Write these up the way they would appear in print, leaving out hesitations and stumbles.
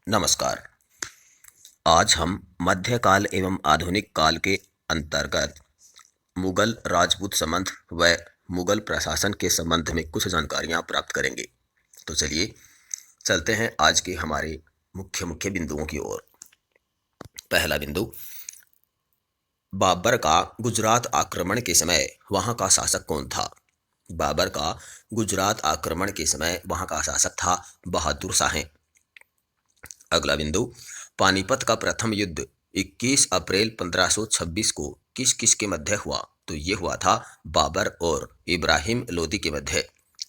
नमस्कार। आज हम मध्यकाल एवं आधुनिक काल के अंतर्गत मुगल राजपूत संबंध व मुगल प्रशासन के संबंध में कुछ जानकारियां प्राप्त करेंगे। तो चलिए चलते हैं आज के हमारे मुख्य मुख्य बिंदुओं की ओर। पहला बिंदु, बाबर का गुजरात आक्रमण के समय वहां का शासक कौन था? बाबर का गुजरात आक्रमण के समय वहां का शासक था बहादुर शाह। अगला बिंदु, पानीपत का प्रथम युद्ध 21 अप्रैल 1526 को किस किस के मध्य हुआ? तो ये हुआ था बाबर और इब्राहिम लोदी के मध्य।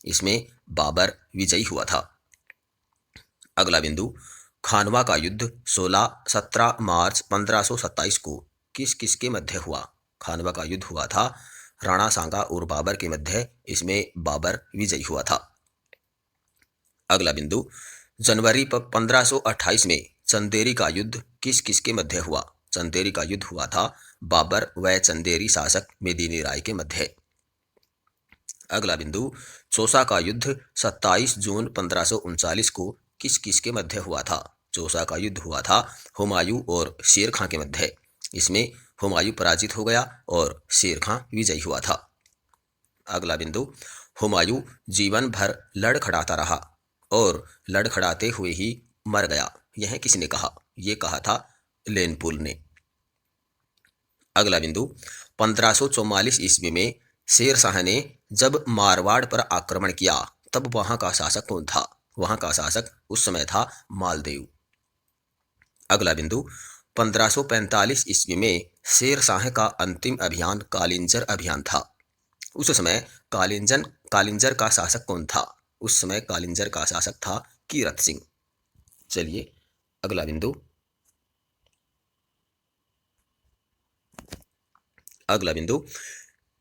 इसमें बाबर विजयी हुआ था। अगला बिंदु, खानवा का युद्ध 17 मार्च 1527 को किस किस के मध्य हुआ? खानवा का युद्ध हुआ था राणा सांगा और बाबर के मध्य। इसमें बाबर विजयी हुआ था। अगला बिंदु, जनवरी 1528 में चंदेरी का युद्ध किस किस के मध्य हुआ? चंदेरी का युद्ध हुआ था बाबर व चंदेरी शासक मेदिनी राय के मध्य। अगला बिंदु, चौसा का युद्ध 27 जून 1539 को किस किस के मध्य हुआ था? चौसा का युद्ध हुआ था हुमायूं और शेर खां के मध्य। इसमें हुमायूं पराजित हो गया और शेर खां विजयी हुआ था। अगला बिंदु, हुमायूं जीवन भर लड़खड़ाता रहा और लड़खड़ाते हुए ही मर गया। यह किसने कहा? यह कहा था लेनपुल ने। अगला बिंदु, 1544 ईस्वी में शेर शाह ने जब मारवाड़ पर आक्रमण किया तब वहां का शासक कौन था? वहां का शासक उस समय था मालदेव। अगला बिंदु, 1545 ईस्वी में शेर शाह का अंतिम अभियान कालिंजर अभियान था। उस समय कालिंजर का शासक कौन था? उस समय कालिंजर का शासक था कीरत सिंह। चलिए अगला बिंदु,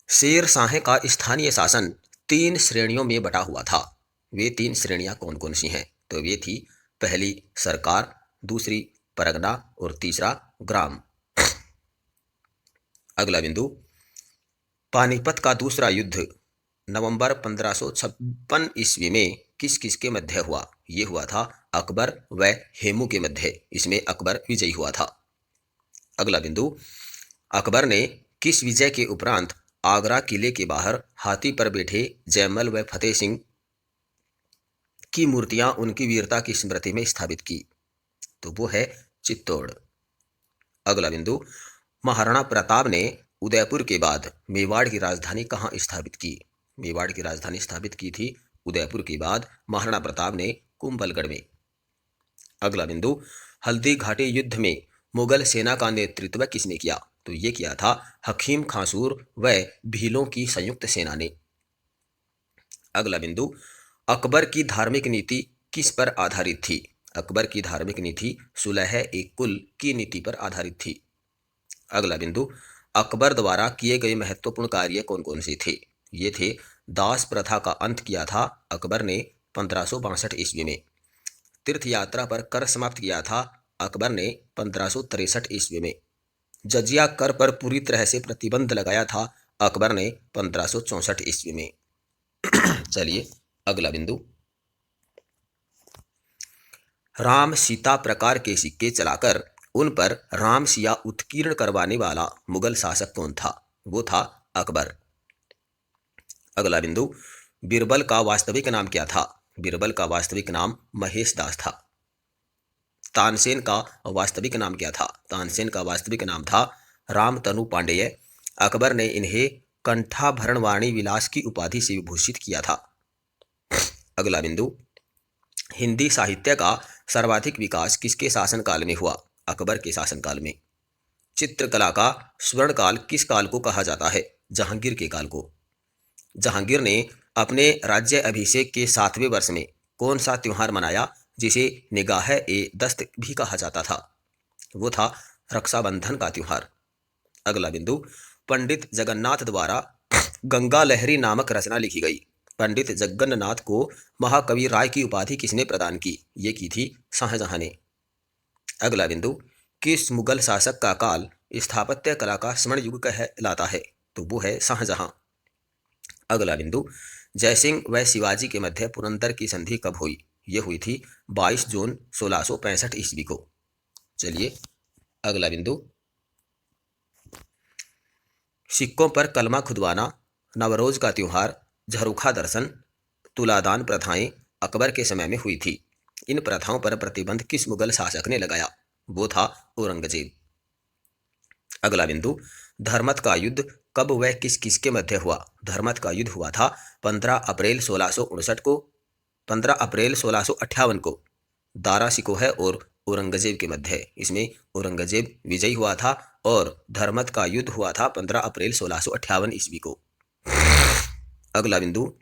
शेर शाह का स्थानीय शासन 3 श्रेणियों में बटा हुआ था। वे 3 श्रेणियां कौन कौन सी हैं? तो वे थी, पहली सरकार, दूसरी परगना और तीसरा ग्राम। अगला बिंदु, पानीपत का दूसरा युद्ध नवंबर 1556 ईस्वी में किस किस के मध्य हुआ? ये हुआ था अकबर व हेमू के मध्य। इसमें अकबर विजयी हुआ था। अगला बिंदु, अकबर ने किस विजय के उपरांत आगरा किले के बाहर हाथी पर बैठे जयमल व फतेह सिंह की मूर्तियां उनकी वीरता की स्मृति में स्थापित की? तो वो है चित्तौड़। अगला बिंदु, महाराणा प्रताप ने उदयपुर के बाद मेवाड़ की राजधानी कहाँ स्थापित की? मेवाड़ की राजधानी स्थापित की थी उदयपुर के बाद महाराणा प्रताप ने कुंभलगढ़ में। अगला बिंदु, हल्दी घाटी युद्ध में मुगल सेना का नेतृत्व किसने किया? तो ये किया था हकीम खासूर व भीलों की संयुक्त सेना ने। अगला बिंदु, अकबर की धार्मिक नीति किस पर आधारित थी? अकबर की धार्मिक नीति सुलह ए कुल की नीति पर आधारित थी। अगला बिंदु, अकबर द्वारा किए गए महत्वपूर्ण कार्य कौन कौन से थे? ये थे, दास प्रथा का अंत किया था अकबर ने 1562 ईस्वी में। तीर्थ यात्रा पर कर समाप्त किया था अकबर ने 1563 ईस्वी में। जजिया कर पर पूरी तरह से प्रतिबंध लगाया था अकबर ने 1564 ईस्वी में। चलिए अगला बिंदु, राम सीता प्रकार के सिक्के चलाकर उन पर राम सिया उत्कीर्ण करवाने वाला मुगल शासक कौन था? वो था अकबर। अगला बिंदु, बीरबल का वास्तविक नाम क्या था? बीरबल का वास्तविक नाम महेश दास था। तानसेन का वास्तविक नाम क्या था? तानसेन का वास्तविक नाम था रामतनु पांडेय। अकबर ने इन्हें कंठाभरण वाणी विलास की उपाधि से विभूषित किया था। अगला बिंदु, हिंदी साहित्य का सर्वाधिक विकास किसके शासनकाल में हुआ? अकबर के शासनकाल में। चित्रकला का स्वर्ण काल किस काल को कहा जाता है? जहांगीर के काल को। जहांगीर ने अपने राज्य अभिषेक के 7वें वर्ष में कौन सा त्योहार मनाया जिसे निगाह ए दस्त भी कहा जाता था? वो था रक्षाबंधन का त्योहार। अगला बिंदु, पंडित जगन्नाथ द्वारा गंगा लहरी नामक रचना लिखी गई। पंडित जगन्नाथ को महाकवि राय की उपाधि किसने प्रदान की? ये की थी शाहजहां ने। अगला बिंदु, किस मुगल शासक का काल स्थापत्य कला का स्वर्ण युग कहलाता है? तो वो है शाहजहां। अगला बिंदु, जयसिंह व शिवाजी के मध्य पुरंदर की संधि कब हुई? ये हुई थी 22 जून 1665 ईस्वी को। चलिए अगला बिंदु, सिक्कों पर कलमा खुदवाना, नवरोज का त्योहार, झरोखा दर्शन, तुलादान प्रथाएं अकबर के समय में हुई थी। इन प्रथाओं पर प्रतिबंध किस मुगल शासक ने लगाया? वो था औरंगजेब। अगला बिंदु, धर्मत का युद्ध कब व किस किस के मध्य हुआ? धर्मत का युद्ध हुआ था 15 अप्रैल 1659 को, 15 अप्रैल 1658 को दारा शिकोह और औरंगजेब के मध्य। इसमें औरंगजेब विजयी हुआ था और धर्मत का युद्ध हुआ था 15 अप्रैल 1658 ईस्वी को। अगला बिंदु,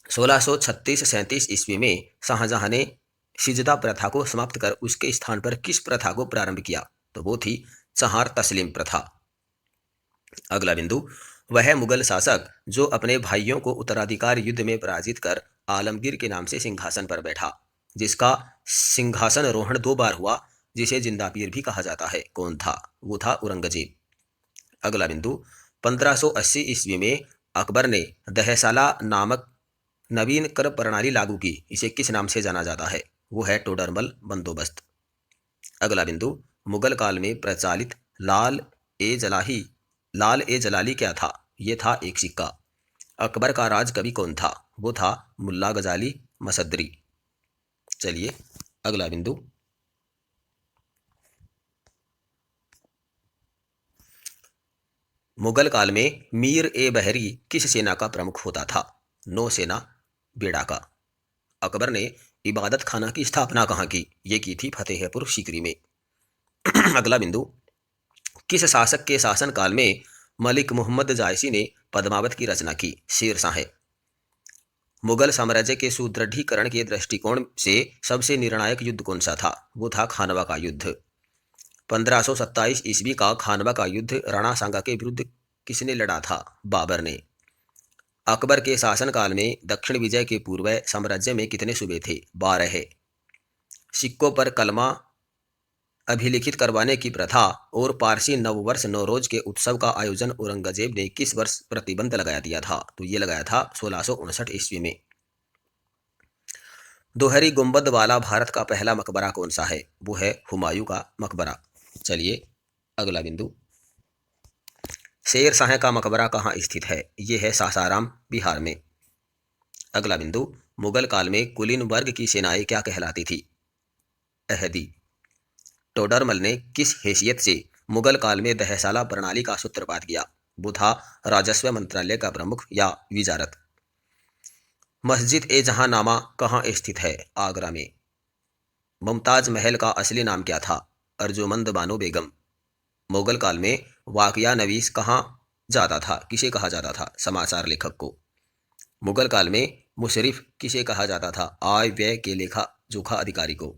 1636-37 ईस्वी में शाहजहां ने सिजदा प्रथा को समाप्त कर उसके स्थान पर किस प्रथा को प्रारंभ किया? तो वो थी चहार तस्लीम प्रथा। अगला बिंदु, वह मुगल शासक जो अपने भाइयों को उत्तराधिकार युद्ध में पराजित कर आलमगीर के नाम से सिंहासन पर बैठा, जिसका सिंहासन रोहण 2 बार हुआ, जिसे जिंदा पीर भी कहा जाता है, कौन था? वो था औरंगजेब। अगला बिंदु, 1580 ईस्वी में अकबर ने दहसाला नामक नवीन कर प्रणाली लागू की। इसे किस नाम से जाना जाता है? वो है टोडरमल बंदोबस्त। अगला बिंदु, मुगल काल में प्रचलित लाल ए जलाली क्या था? ये था एक सिक्का। अकबर का राज कवि कौन था? वो था मुल्ला गजाली मसदरी। चलिए अगला बिंदु, मुगल काल में मीर ए बहरी किस सेना का प्रमुख होता था? नौसेना बेड़ा का। अकबर ने इबादत खाना की स्थापना कहाँ की? ये की थी फतेहपुर सीकरी में। अगला बिंदु, किस शासक के शासन काल में मलिक मोहम्मद जायसी ने पद्मावत की रचना की? शेरशाह। मुगल साम्राज्य के सुदृढ़ीकरण के दृष्टिकोण से सबसे निर्णायक युद्ध कौन सा था? वो था खानवा का युद्ध। 1527 ईस्वी का खानवा का युद्ध राणा सांगा के विरुद्ध किसने लड़ा था? बाबर ने। अकबर के शासनकाल में दक्षिण विजय के पूर्व साम्राज्य में कितने सूबे थे? 12। सिक्कों पर कलमा अभिलिखित करवाने की प्रथा और पारसी नववर्ष नौरोज के उत्सव का आयोजन औरंगजेब ने किस वर्ष प्रतिबंध लगा दिया था? तो ये लगाया था 1659 ईस्वी में। दोहरी गुंबद वाला भारत का पहला मकबरा कौन सा है? वो है हुमायूं का मकबरा। चलिए अगला बिंदु, शेर शाह का मकबरा कहाँ स्थित है? ये है सासाराम बिहार में। अगला बिंदु, मुगल काल में कुलीन वर्ग की सेनाएं क्या कहलाती थी? अहदी। टोडरमल ने किस हैसियत से मुगल काल में दहसाला प्रणाली का सूत्रपात किया? वो था राजस्व मंत्रालय का प्रमुख या विजारत। मस्जिद ए जहां नामा कहाँ स्थित है? आगरा में। मुमताज महल का असली नाम क्या था? अर्जुमंद बानो बेगम। मुगल काल में वाकया नवीस कहाँ जाता था? किसे कहा जाता था? समाचार लेखक को। मुगल काल में मुशरिफ किसे कहा जाता था? आय व्यय के लेखा जोखा अधिकारी को।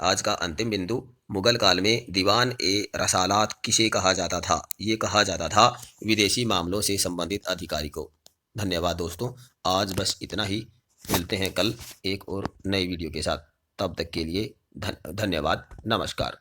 आज का अंतिम बिंदु, मुगल काल में दीवान ए रसालात किसे कहा जाता था? ये कहा जाता था विदेशी मामलों से संबंधित अधिकारी को। धन्यवाद दोस्तों, आज बस इतना ही। मिलते हैं कल एक और नई वीडियो के साथ। तब तक के लिए धन्यवाद। नमस्कार।